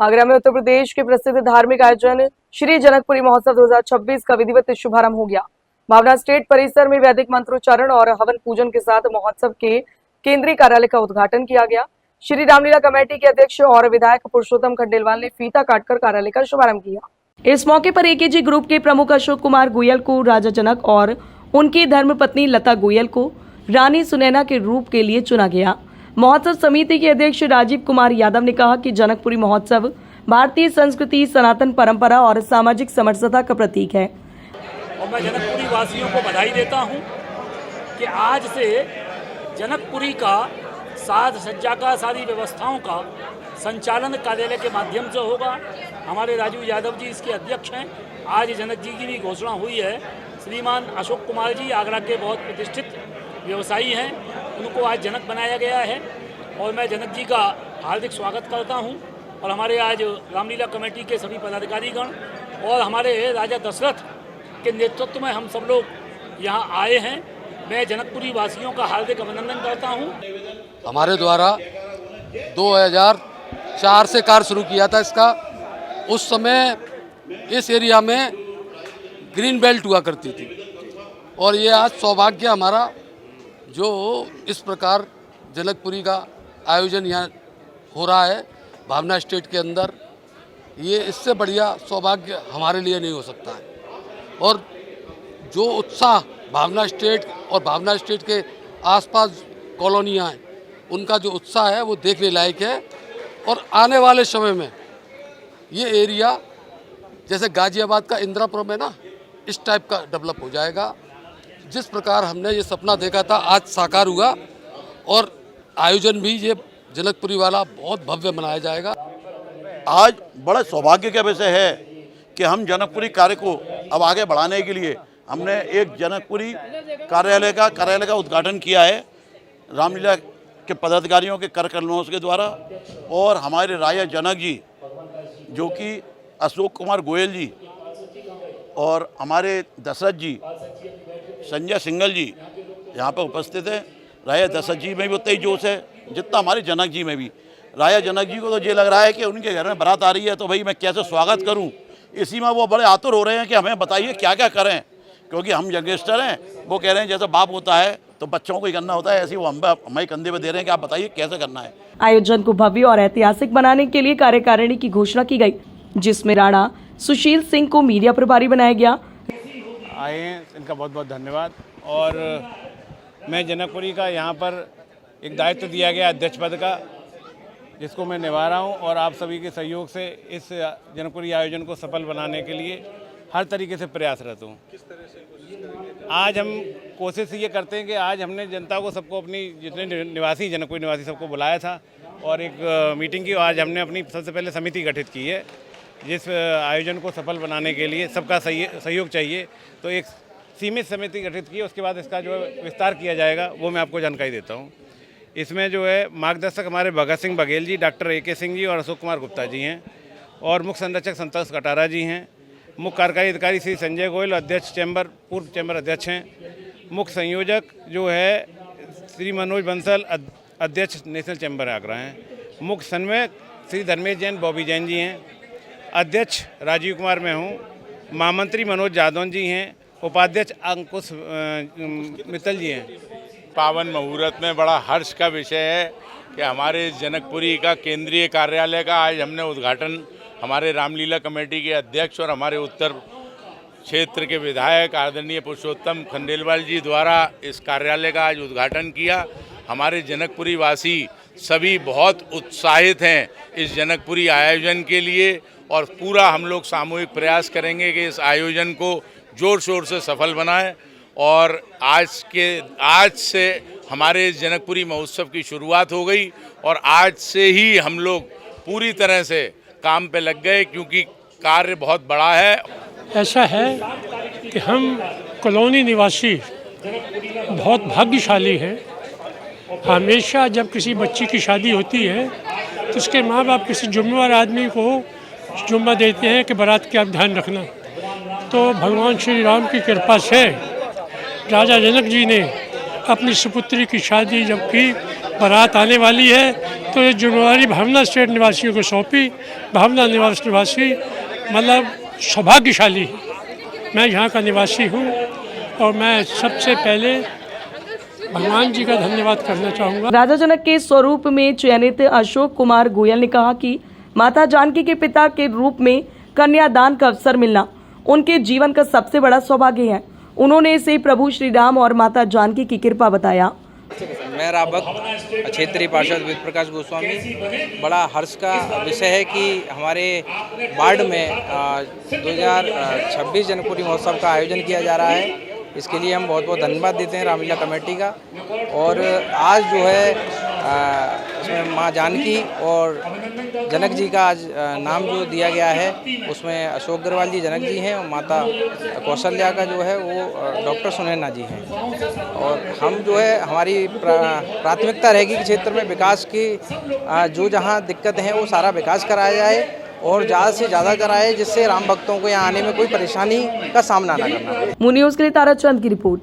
आगरा में उत्तर प्रदेश के प्रसिद्ध धार्मिक आयोजन श्री जनकपुरी महोत्सव 2026 का विधिवत शुभारंभ हो गया। भावना स्टेट परिसर में वैदिक मंत्रोच्चारण और हवन पूजन के साथ महोत्सव के केंद्रीय कार्यालय का उद्घाटन किया गया। श्री रामलीला कमेटी के अध्यक्ष और विधायक पुरुषोत्तम खंडेलवाल ने फीता काटकर कार्यालय का शुभारंभ किया। इस मौके पर एकेजी ग्रुप के प्रमुख अशोक कुमार गोयल को राजा जनक और उनकी धर्मपत्नी लता गोयल को रानी सुनैना के रूप के लिए चुना गया। महोत्सव समिति के अध्यक्ष राजीव कुमार यादव ने कहा कि जनकपुरी महोत्सव भारतीय संस्कृति, सनातन परंपरा और सामाजिक समरसता का प्रतीक है। और मैं जनकपुरी वासियों को बधाई देता हूं कि आज से जनकपुरी का साज सज्जा का सारी व्यवस्थाओं का संचालन कार्यालय के माध्यम से होगा। हमारे राजीव यादव जी इसके अध्यक्ष हैं। आज जनक जी की भी घोषणा हुई है। श्रीमान अशोक कुमार जी आगरा के बहुत प्रतिष्ठित व्यवसायी हैं, उनको आज जनक बनाया गया है और मैं जनक जी का हार्दिक स्वागत करता हूं। और हमारे आज रामलीला कमेटी के सभी पदाधिकारीगण और हमारे राजा दशरथ के नेतृत्व में हम सब लोग यहां आए हैं। मैं जनकपुरी वासियों का हार्दिक अभिनंदन करता हूं। हमारे द्वारा 2004 से कार्य शुरू किया था इसका। उस समय इस एरिया में ग्रीन बेल्ट हुआ करती थी और ये आज सौभाग्य हमारा जो इस प्रकार जनकपुरी का आयोजन यहाँ हो रहा है भावना स्टेट के अंदर, ये इससे बढ़िया सौभाग्य हमारे लिए नहीं हो सकता है। और जो उत्साह भावना स्टेट और भावना स्टेट के आसपास कॉलोनियाँ हैं, उनका जो उत्साह है वो देखने लायक है। और आने वाले समय में ये एरिया जैसे गाजियाबाद का इंदिरापुरम है ना, इस टाइप का डेवलप हो जाएगा। जिस प्रकार हमने ये सपना देखा था आज साकार हुआ और आयोजन भी ये जनकपुरी वाला बहुत भव्य मनाया जाएगा। आज बड़ा सौभाग्य का विषय है कि हम जनकपुरी कार्य को अब आगे बढ़ाने के लिए हमने एक जनकपुरी कार्यालय का उद्घाटन किया है रामलीला के पदाधिकारियों के कर कमलों के द्वारा। और हमारे राजा जनक जी जो कि अशोक कुमार गोयल जी और हमारे दशरथ जी, संजय सिंघल जी यहाँ पर उपस्थित है। राजा दशरथ जी में भी उतना ही जोश है जितना हमारे जनक जी में भी। राजा जनक जी को तो ये लग रहा है कि उनके घर में बारात आ रही है तो भाई मैं कैसे स्वागत करूं, इसी में वो बड़े आतुर हो रहे हैं कि हमें बताइए क्या क्या करें, क्योंकि हम यंगस्टर हैं। वो कह रहे हैं जैसे बाप होता है तो बच्चों को ही करना होता है, ऐसे वो हमारे कंधे पर दे रहे हैं कि आप बताइए कैसे करना है। आयोजन को भव्य और ऐतिहासिक बनाने के लिए कार्यकारिणी की घोषणा की गई, जिसमें राणा सुशील सिंह को मीडिया प्रभारी बनाया गया। आए हैं, इनका बहुत बहुत धन्यवाद। और मैं जनकपुरी का यहाँ पर एक दायित्व दिया गया अध्यक्ष पद का, जिसको मैं निभा रहा हूँ। और आप सभी के सहयोग से इस जनकपुरी आयोजन को सफल बनाने के लिए हर तरीके से प्रयासरत हूँ। आज हम कोशिश ये करते हैं कि आज हमने जनता को सबको अपनी जितने निवासी जनकपुरी निवासी सबको बुलाया था और एक मीटिंग की। आज हमने अपनी सबसे पहले समिति गठित की है जिस आयोजन को सफल बनाने के लिए सबका सहयोग चाहिए। तो एक सीमित समिति गठित की, उसके बाद इसका जो विस्तार किया जाएगा वो मैं आपको जानकारी देता हूँ। इसमें जो है मार्गदर्शक हमारे भगत सिंह बघेल जी, डॉक्टर AK सिंह जी और अशोक कुमार गुप्ता जी हैं। और मुख्य संरक्षक संतोष कटारा जी हैं। मुख्य कार्यकारी अधिकारी श्री संजय गोयल, अध्यक्ष चैम्बर, पूर्व चैम्बर अध्यक्ष हैं। मुख्य संयोजक जो है श्री मनोज बंसल, अध्यक्ष नेशनल चैम्बर आगरा हैं। मुख्य समन्वयक श्री धर्मेश जैन, बॉबी जैन जी हैं। अध्यक्ष राजीव कुमार मैं हूँ। महामंत्री मनोज जादौन जी हैं। उपाध्यक्ष अंकुश मित्तल जी हैं। पावन मुहूर्त में बड़ा हर्ष का विषय है कि हमारे जनकपुरी का केंद्रीय कार्यालय का आज हमने उद्घाटन हमारे रामलीला कमेटी के अध्यक्ष और हमारे उत्तर क्षेत्र के विधायक आदरणीय पुरुषोत्तम खंडेलवाल जी द्वारा इस कार्यालय का आज उद्घाटन किया। हमारे जनकपुरी वासी सभी बहुत उत्साहित हैं इस जनकपुरी आयोजन के लिए और पूरा हम लोग सामूहिक प्रयास करेंगे कि इस आयोजन को जोर शोर से सफल बनाएं। और आज से हमारे जनकपुरी महोत्सव की शुरुआत हो गई और आज से ही हम लोग पूरी तरह से काम पे लग गए क्योंकि कार्य बहुत बड़ा है। ऐसा है कि हम कॉलोनी निवासी बहुत भाग्यशाली हैं। हमेशा जब किसी बच्ची की शादी होती है तो उसके माँ बाप किसी जुम्मेवार आदमी को जुम्मा देते हैं कि बारात का ध्यान रखना। तो भगवान श्री राम की कृपा से राजा जनक जी ने अपनी सुपुत्री की शादी जब की बारात आने वाली है तो ये जिम्मेवारी भावना स्टेट निवासियों को सौंपी। भावना निवासी मतलब सौभाग्यशाली, मैं यहाँ का निवासी हूँ और मैं सबसे पहले भगवान जी का धन्यवाद करना चाहूँगा। राजा जनक के स्वरूप में चयनित अशोक कुमार गोयल ने कहा कि माता जानकी के पिता के रूप में कन्यादान का अवसर मिलना उनके जीवन का सबसे बड़ा सौभाग्य है। उन्होंने इसे प्रभु श्री राम और माता जानकी की कृपा बताया। मैं रावक क्षेत्रीय पार्षद वेद प्रकाश गोस्वामी, बड़ा हर्ष का विषय है कि हमारे वार्ड में 2026 जनकपुरी महोत्सव का आयोजन किया जा रहा है। इसके लिए हम बहुत बहुत धन्यवाद देते हैं रामलीला कमेटी का। और आज जो है इसमें माँ जानकी और जनक जी का आज नाम जो दिया गया है, उसमें अशोक अग्रवाल जी जनक जी हैं और माता कौशल्या का जो है वो डॉक्टर सुनैना जी हैं। और हम जो है हमारी प्राथमिकता रहेगी कि क्षेत्र में विकास की जो जहाँ दिक्कतें हैं वो सारा विकास कराया जाए और ज़्यादा से ज़्यादा कराए, जिससे राम भक्तों को यहाँ आने में कोई परेशानी का सामना न करना पड़े। मुन्यूज़ के लिए ताराचंद की रिपोर्ट।